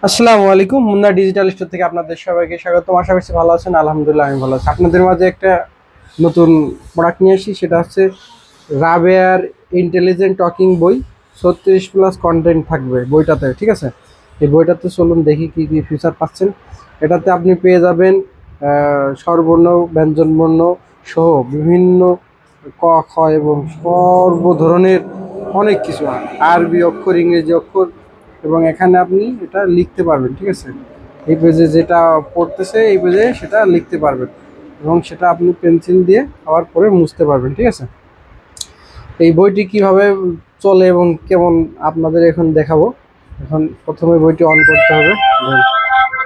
আসসালামু আলাইকুম। Munna digital store থেকে আপনাদের সবাইকে স্বাগতম। আশা করছি ভালো আছেন। আলহামদুলিল্লাহ আমি ভালো আছি। আপনাদের মাঝে একটা নতুন প্রোডাক্ট নিয়ে আসি, সেটা হচ্ছে রাবেয়ার ইন্টেলিজেন্ট টকিং বই। 36+ কন্টেন্ট থাকবে বইটাতে, ঠিক আছে? এই বইটাতে চলুন দেখি কি কি ফিচার পাচ্ছেন। এটাতে আপনি পেয়ে যাবেন স্বরবর্ণ, ব্যঞ্জনবর্ণ সহ বিভিন্ন ক, খ এবং সর্ব ধরনের অনেক কিছু, আরবি অক্ষর, ইংরেজি অক্ষর, এবং এখানে আপনি এটা লিখতে পারবেন, ঠিক আছে? এই পেজে যেটা পড়তেছে এই পেজে সেটা লিখতে পারবেন, এবং সেটা আপনি পেন্সিল দিয়ে আবার পরে মুছতে পারবেন, ঠিক আছে? এই বইটি কিভাবে চলে এবং কেমন আপনাদের এখন দেখাবো। এখন প্রথমে বইটি অন করতে হবে। দেখুন,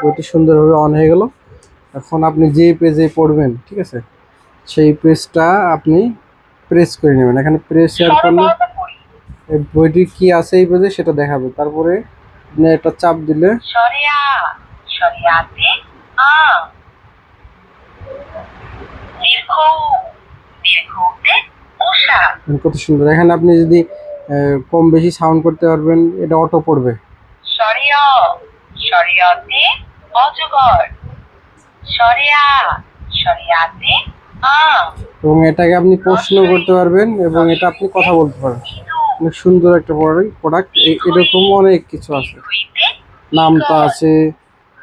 বইটি সুন্দরভাবে অন হয়ে গেল। এখন আপনি যে পেজে পড়বেন, ঠিক আছে, সেই পেজটা আপনি প্রেস করে নেবেন। এখানে প্রেস শেয়ার করলে এই বইটি কি আছে এই পেজে সেটা দেখাবে। তারপরে আপনি একটা চাপ দিলে কত সুন্দর। এখানে আপনি যদি কম বেশি সাউন্ড করতে পারবেন, এটা অটো পড়বে। এবং এটাকে আপনি প্রশ্ন করতে পারবেন এবং এটা আপনি কথা বলতে পারবেন। অনেক সুন্দর একটা প্রোডাক্ট। এরকম অনেক কিছু আছে, নামতা আছে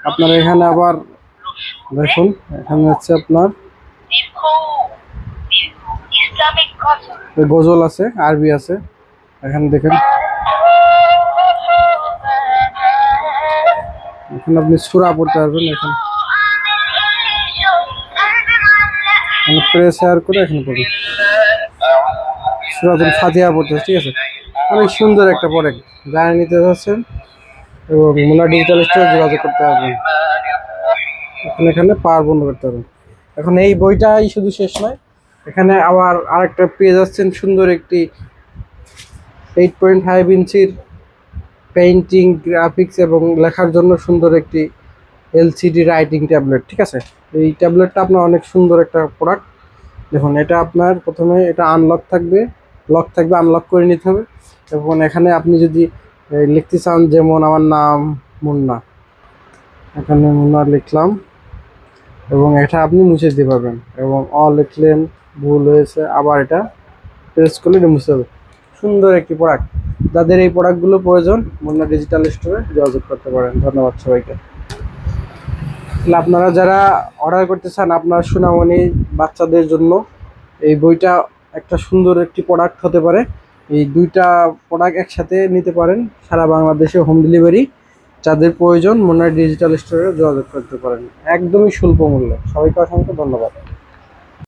আপনার। এখানে আবার দেখুন, এখানে হচ্ছে আপনার গজল আছে, আরবি আছে। এখানে দেখেন, এখানে আপনি সূরা পড়তে পারবেন। এখানে প্রেস শেয়ার করে এখানে পড়বেন সূরাতুল ফাতিহা পড়তে, ঠিক আছে? অনেক সুন্দর একটা প্রোডাক্ট। যারা নিতে যাচ্ছেন এবং মুন্না ডিজিটাল স্টোরে যোগাযোগ করতে পারবেন। এখানে পাওয়ার বন্ধ করতে পারবেন। এখন এই বইটাই শুধু শেষ নয়, এখানে আবার আরেকটা পেয়ে যাচ্ছেন সুন্দর একটি 8.5 ইঞ্চির পেইন্টিং, গ্রাফিক্স এবং লেখার জন্য সুন্দর একটি এলসিডি রাইটিং ট্যাবলেট, ঠিক আছে? এই ট্যাবলেটটা আপনার অনেক সুন্দর একটা প্রোডাক্ট। দেখুন, এটা আপনার প্রথমে এটা আনলক থাকবে, লক থাকবে, আনলক করে নিতে হবে। এবং এখানে আপনি যদি লিখতে চান, যেমন আমার নাম মুন্না, এখানে মুন্না লিখলাম এবং এটা আপনি মুছে দিতে পারবেন। এবং লিখলেন, ভুল হয়েছে, আবার এটা প্রেস করলে এটা মুছে যাবে। সুন্দর একটি প্রোডাক্ট। যাদের এই প্রোডাক্টগুলো প্রয়োজন, মুন্না ডিজিটাল স্টোরে যোগাযোগ করতে পারেন। ধন্যবাদ সবাইকে। তাহলে আপনারা যারা অর্ডার করতে চান আপনার সোনামণি বাচ্চাদের জন্য, এই বইটা একটা সুন্দর একটি প্রোডাক্ট হতে পারে। এই দুইটা প্রোডাক্ট একসাথে নিতে পারেন, সারা বাংলাদেশে হোম ডেলিভারি। যাদের প্রয়োজন মুন্না ডিজিটাল স্টোরে যোগাযোগ করতে পারেন, একদমই স্বল্প মূল্যে। সবাইকে অসংখ্য ধন্যবাদ।